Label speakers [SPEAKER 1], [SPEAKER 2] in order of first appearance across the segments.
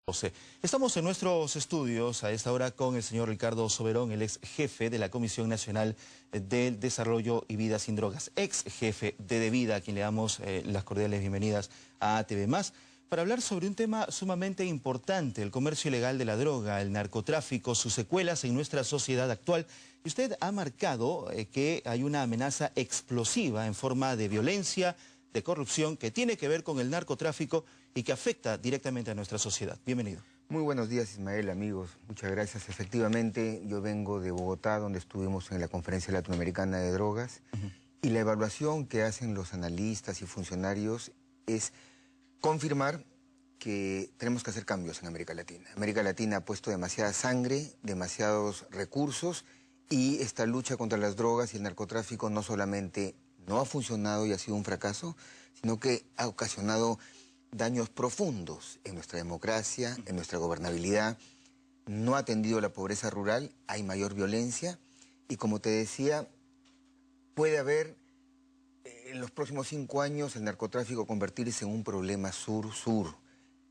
[SPEAKER 1] José. Estamos en nuestros estudios a esta hora con el señor Ricardo Soberón, el ex jefe de la Comisión Nacional del Desarrollo y Vida Sin Drogas, ex jefe de DeVida, a quien le damos las cordiales bienvenidas a ATV+, para hablar sobre un tema sumamente importante, el comercio ilegal de la droga, el narcotráfico, sus secuelas en nuestra sociedad actual. Y usted ha marcado que hay una amenaza explosiva en forma de violencia, de corrupción, que tiene que ver con el narcotráfico y que afecta directamente a nuestra sociedad. Bienvenido.
[SPEAKER 2] Muy buenos días, Ismael, amigos. Muchas gracias. Efectivamente, yo vengo de Bogotá, donde estuvimos en la Conferencia Latinoamericana de Drogas, y la evaluación que hacen los analistas y funcionarios es confirmar que tenemos que hacer cambios en América Latina. América Latina ha puesto demasiada sangre, demasiados recursos, y esta lucha contra las drogas y el narcotráfico no solamente no ha funcionado y ha sido un fracaso, sino que ha ocasionado daños profundos en nuestra democracia, en nuestra gobernabilidad. No ha atendido la pobreza rural, hay mayor violencia y, como te decía, puede haber en los próximos 5 años el narcotráfico convertirse en un problema sur-sur,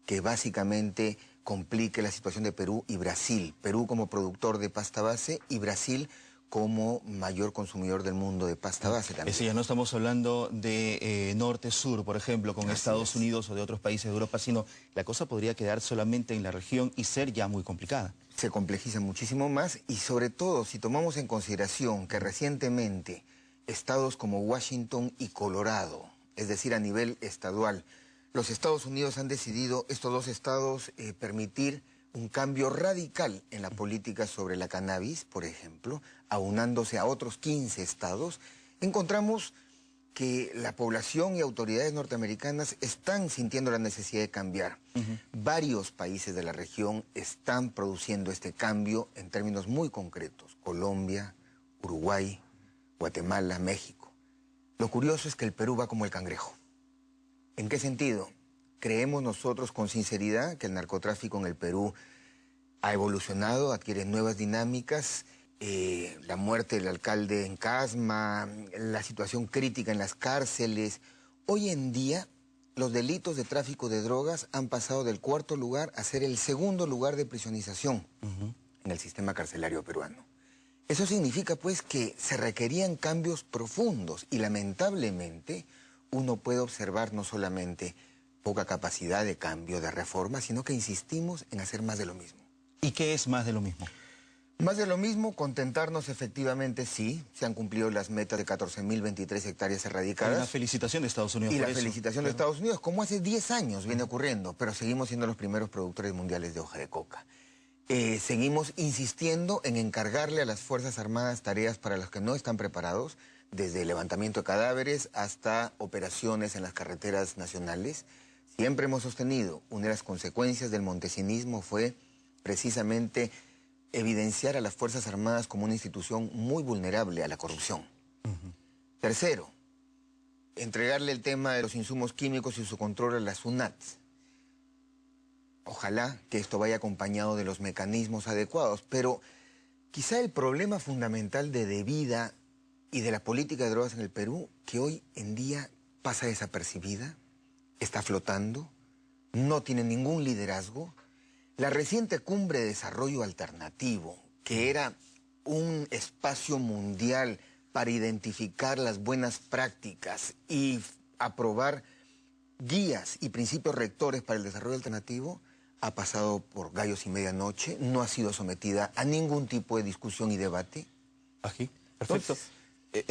[SPEAKER 2] que básicamente complique la situación de Perú y Brasil. Perú como productor de pasta base y Brasil como mayor consumidor del mundo de pasta base también.
[SPEAKER 1] Es decir, ya no estamos hablando de norte-sur, por ejemplo, con Estados Unidos o de otros países de Europa, sino la cosa podría quedar solamente en la región y ser ya muy complicada.
[SPEAKER 2] Se complejiza muchísimo más y sobre todo si tomamos en consideración que recientemente estados como Washington y Colorado, es decir, a nivel estadual, los Estados Unidos han decidido, estos dos estados, permitir un cambio radical en la política sobre la cannabis, por ejemplo, aunándose a otros 15 estados, encontramos que la población y autoridades norteamericanas están sintiendo la necesidad de cambiar. Varios países de la región están produciendo este cambio en términos muy concretos. Colombia, Uruguay, Guatemala, México. Lo curioso es que el Perú va como el cangrejo. ¿En qué sentido? Creemos nosotros con sinceridad que el narcotráfico en el Perú ha evolucionado, adquiere nuevas dinámicas, la muerte del alcalde en Casma, la situación crítica en las cárceles. Hoy en día los delitos de tráfico de drogas han pasado del 4º lugar a ser el 2º lugar de prisionización en el sistema carcelario peruano. Eso significa pues que se requerían cambios profundos y lamentablemente uno puede observar no solamente poca capacidad de cambio, de reforma, sino que insistimos en hacer más de lo mismo.
[SPEAKER 1] ¿Y qué es más de lo mismo?
[SPEAKER 2] Más de lo mismo, contentarnos efectivamente, sí, se han cumplido las metas de 14.023 hectáreas erradicadas.
[SPEAKER 1] Y una felicitación de Estados Unidos
[SPEAKER 2] y
[SPEAKER 1] por
[SPEAKER 2] la
[SPEAKER 1] eso.
[SPEAKER 2] felicitación de Estados Unidos, como hace 10 años viene ocurriendo, pero seguimos siendo los primeros productores mundiales de hoja de coca. Seguimos insistiendo en encargarle a las Fuerzas Armadas tareas para las que no están preparados, desde el levantamiento de cadáveres hasta operaciones en las carreteras nacionales. Siempre hemos sostenido, una de las consecuencias del montesinismo fue precisamente evidenciar a las Fuerzas Armadas como una institución muy vulnerable a la corrupción. Tercero, entregarle el tema de los insumos químicos y su control a la SUNAT. Ojalá que esto vaya acompañado de los mecanismos adecuados, pero quizá el problema fundamental de DeVida y de la política de drogas en el Perú, que hoy en día pasa desapercibida, está flotando, no tiene ningún liderazgo. La reciente cumbre de desarrollo alternativo, que era un espacio mundial para identificar las buenas prácticas y aprobar guías y principios rectores para el desarrollo alternativo, ha pasado por gallos y medianoche, no ha sido sometida a ningún tipo de discusión y debate.
[SPEAKER 1] Aquí, perfecto.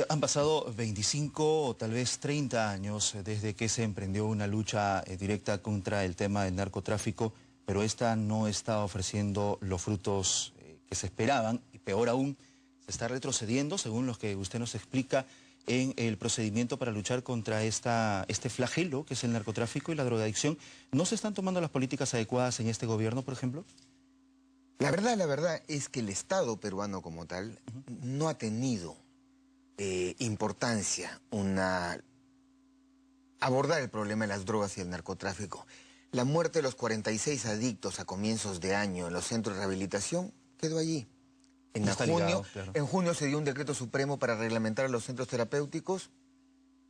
[SPEAKER 1] Han pasado 25 o tal vez 30 años desde que se emprendió una lucha directa contra el tema del narcotráfico, pero esta no está ofreciendo los frutos que se esperaban y peor aún, se está retrocediendo, según lo que usted nos explica, en el procedimiento para luchar contra este flagelo que es el narcotráfico y la drogadicción. ¿No se están tomando las políticas adecuadas en este gobierno, por ejemplo?
[SPEAKER 2] La verdad es que el Estado peruano como tal no ha tenido importancia abordar el problema de las drogas y el narcotráfico. La muerte de los 46 adictos a comienzos de año en los centros de rehabilitación quedó allí. En junio se dio un decreto supremo para reglamentar los centros terapéuticos.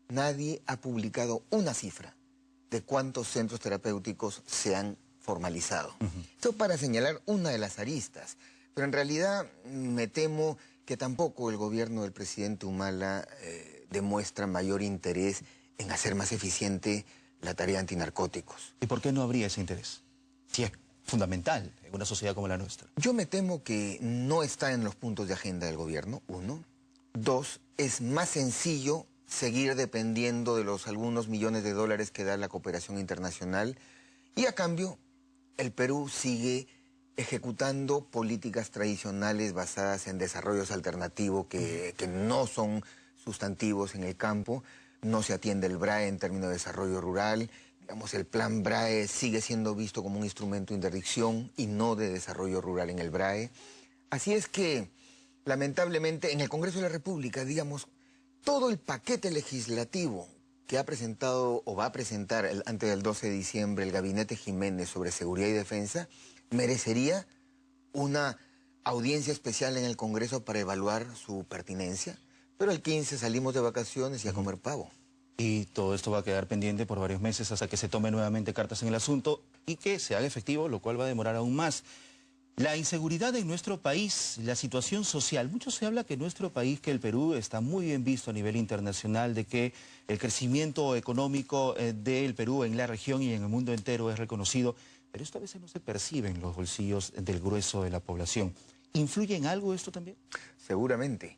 [SPEAKER 2] Nadie ha publicado una cifra de cuántos centros terapéuticos se han formalizado. Esto para señalar una de las aristas, pero en realidad me temo que tampoco el gobierno del presidente Humala demuestra mayor interés en hacer más eficiente la tarea antinarcóticos.
[SPEAKER 1] ¿Y por qué no habría ese interés? Si es fundamental en una sociedad como la nuestra.
[SPEAKER 2] Yo me temo que no está en los puntos de agenda del gobierno, uno. Dos, es más sencillo seguir dependiendo de los algunos millones de dólares que da la cooperación internacional y a cambio el Perú sigue ejecutando políticas tradicionales basadas en desarrollos alternativos que no son sustantivos en el campo. No se atiende el BRAE en términos de desarrollo rural. Digamos, el plan BRAE sigue siendo visto como un instrumento de interdicción y no de desarrollo rural en el BRAE. Así es que, lamentablemente, en el Congreso de la República, digamos, todo el paquete legislativo que ha presentado o va a presentar antes del 12 de diciembre el Gabinete Jiménez sobre seguridad y defensa merecería una audiencia especial en el Congreso para evaluar su pertinencia. Pero el 15 salimos de vacaciones y a comer pavo.
[SPEAKER 1] Y todo esto va a quedar pendiente por varios meses hasta que se tomen nuevamente cartas en el asunto y que se haga efectivo, lo cual va a demorar aún más. La inseguridad en nuestro país, la situación social, mucho se habla que nuestro país, que el Perú, está muy bien visto a nivel internacional, de que el crecimiento económico del Perú en la región y en el mundo entero es reconocido, pero esto a veces no se percibe en los bolsillos del grueso de la población. ¿Influye en algo esto también?
[SPEAKER 2] Seguramente.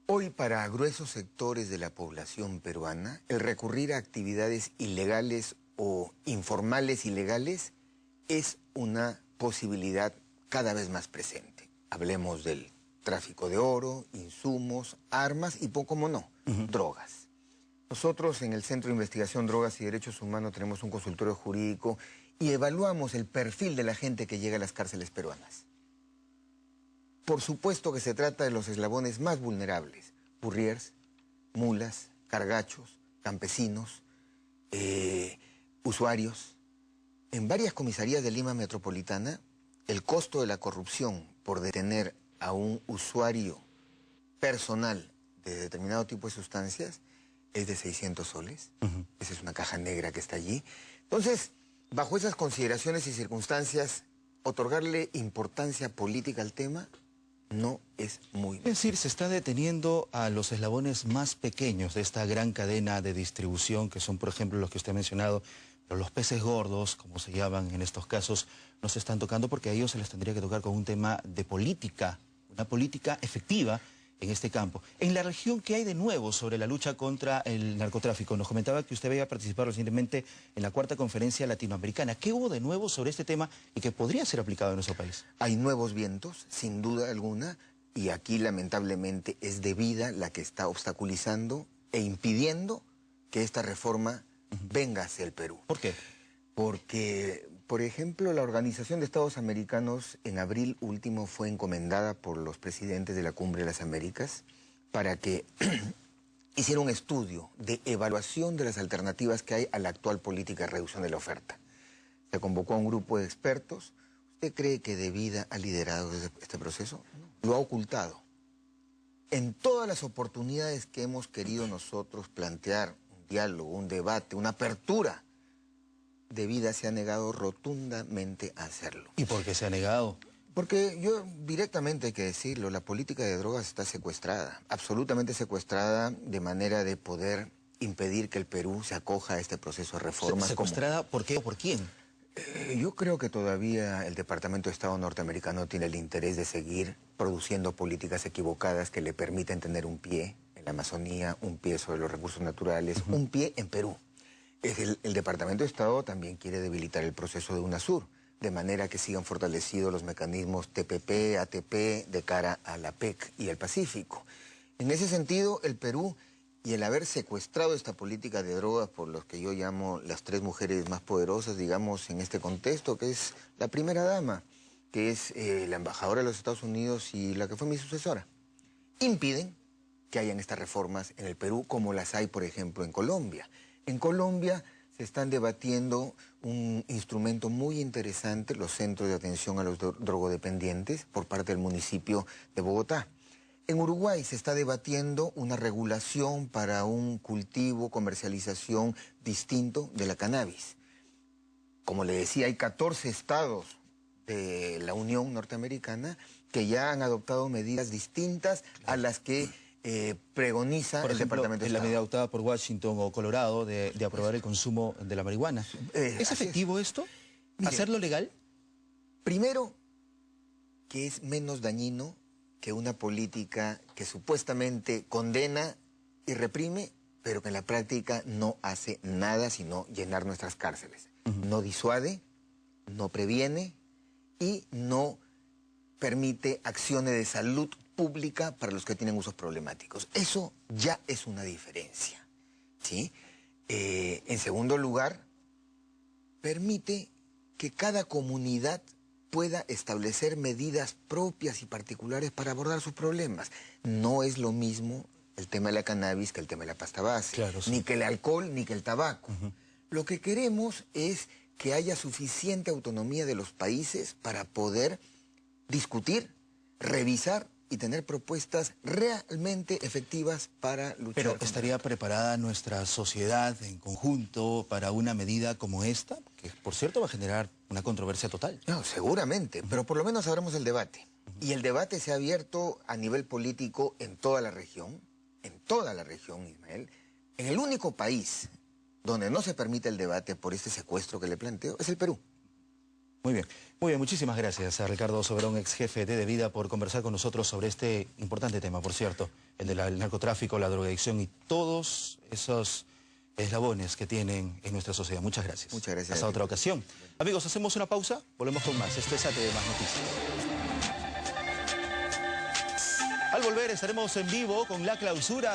[SPEAKER 2] Hoy, para gruesos sectores de la población peruana, el recurrir a actividades ilegales o informales ilegales es una posibilidad cada vez más presente. Hablemos del tráfico de oro, insumos, armas y, cómo no, drogas. Nosotros en el Centro de Investigación Drogas y Derechos Humanos tenemos un consultorio jurídico y evaluamos el perfil de la gente que llega a las cárceles peruanas. Por supuesto que se trata de los eslabones más vulnerables: burriers, mulas, cargachos, campesinos, usuarios. En varias comisarías de Lima Metropolitana, el costo de la corrupción por detener a un usuario personal de determinado tipo de sustancias es de 600 soles. Esa es una caja negra que está allí. Entonces, bajo esas consideraciones y circunstancias, otorgarle importancia política al tema no es muy...
[SPEAKER 1] Es decir, se está deteniendo a los eslabones más pequeños de esta gran cadena de distribución, que son, por ejemplo, los que usted ha mencionado, pero los peces gordos, como se llaman en estos casos, no se están tocando porque a ellos se les tendría que tocar con un tema de política, una política efectiva en este campo. En la región, ¿qué hay de nuevo sobre la lucha contra el narcotráfico? Nos comentaba que usted había participado recientemente en la 4ª Conferencia Latinoamericana. ¿Qué hubo de nuevo sobre este tema y que podría ser aplicado en nuestro país?
[SPEAKER 2] Hay nuevos vientos, sin duda alguna, y aquí lamentablemente es DEVIDA la que está obstaculizando e impidiendo que esta reforma venga hacia el Perú.
[SPEAKER 1] ¿Por qué?
[SPEAKER 2] Porque, por ejemplo, la Organización de Estados Americanos en abril último fue encomendada por los presidentes de la Cumbre de las Américas para que hiciera un estudio de evaluación de las alternativas que hay a la actual política de reducción de la oferta. Se convocó a un grupo de expertos. ¿Usted cree que DEVIDA ha liderado este proceso? Lo ha ocultado. En todas las oportunidades que hemos querido nosotros plantear un diálogo, un debate, una apertura, DEVIDA se ha negado rotundamente a hacerlo.
[SPEAKER 1] ¿Y por qué se ha negado?
[SPEAKER 2] Porque yo, directamente hay que decirlo, la política de drogas está secuestrada, absolutamente secuestrada, de manera de poder impedir que el Perú se acoja a este proceso de reformas.
[SPEAKER 1] ¿Secuestrada por qué o por quién?
[SPEAKER 2] Yo creo que todavía el Departamento de Estado norteamericano tiene el interés de seguir produciendo políticas equivocadas que le permiten tener un pie en la Amazonía, un pie sobre los recursos naturales, un pie en Perú. El Departamento de Estado también quiere debilitar el proceso de UNASUR, de manera que sigan fortalecidos los mecanismos TPP, ATP, de cara a la PEC y el Pacífico. En ese sentido, el Perú y el haber secuestrado esta política de drogas por los que yo llamo las 3 mujeres más poderosas, digamos, en este contexto, que es la primera dama, que es la embajadora de los Estados Unidos y la que fue mi sucesora, impiden que hayan estas reformas en el Perú como las hay, por ejemplo, en Colombia. En Colombia se están debatiendo un instrumento muy interesante, los centros de atención a los drogodependientes, por parte del municipio de Bogotá. En Uruguay se está debatiendo una regulación para un cultivo, comercialización distinto de la cannabis. Como le decía, hay 14 estados de la Unión Norteamericana que ya han adoptado medidas distintas a las que pregoniza
[SPEAKER 1] Por
[SPEAKER 2] el
[SPEAKER 1] ejemplo,
[SPEAKER 2] Departamento de
[SPEAKER 1] en la
[SPEAKER 2] Estado.
[SPEAKER 1] medida adoptada por Washington o Colorado de aprobar el consumo de la marihuana. ¿Es efectivo esto?
[SPEAKER 2] Mire,
[SPEAKER 1] ¿Hacerlo legal?
[SPEAKER 2] Primero, que es menos dañino que una política que supuestamente condena y reprime, pero que en la práctica no hace nada sino llenar nuestras cárceles. No disuade, no previene y no permite acciones de salud pública para los que tienen usos problemáticos. Eso ya es una diferencia, ¿sí? En segundo lugar, permite que cada comunidad pueda establecer medidas propias y particulares para abordar sus problemas. No es lo mismo el tema de la cannabis que el tema de la pasta base,
[SPEAKER 1] claro, sí.
[SPEAKER 2] Ni que el alcohol, ni que el tabaco. Lo que queremos es que haya suficiente autonomía de los países para poder discutir, revisar y tener propuestas realmente efectivas para luchar.
[SPEAKER 1] Pero ¿estaría preparada nuestra sociedad en conjunto para una medida como esta? Que, por cierto, va a generar una controversia total.
[SPEAKER 2] No, seguramente, pero por lo menos abramos el debate. Y el debate se ha abierto a nivel político en toda la región, Ismael. En el único país donde no se permite el debate por este secuestro que le planteo es el Perú.
[SPEAKER 1] Muy bien, muchísimas gracias a Ricardo Soberón, ex jefe de Devida, por conversar con nosotros sobre este importante tema, por cierto, el del narcotráfico, la drogadicción y todos esos eslabones que tienen en nuestra sociedad. Muchas gracias.
[SPEAKER 2] Muchas gracias.
[SPEAKER 1] Hasta otra ocasión. Amigos, hacemos una pausa, volvemos con más. Esto es ATV Más Noticias. Al volver estaremos en vivo con la clausura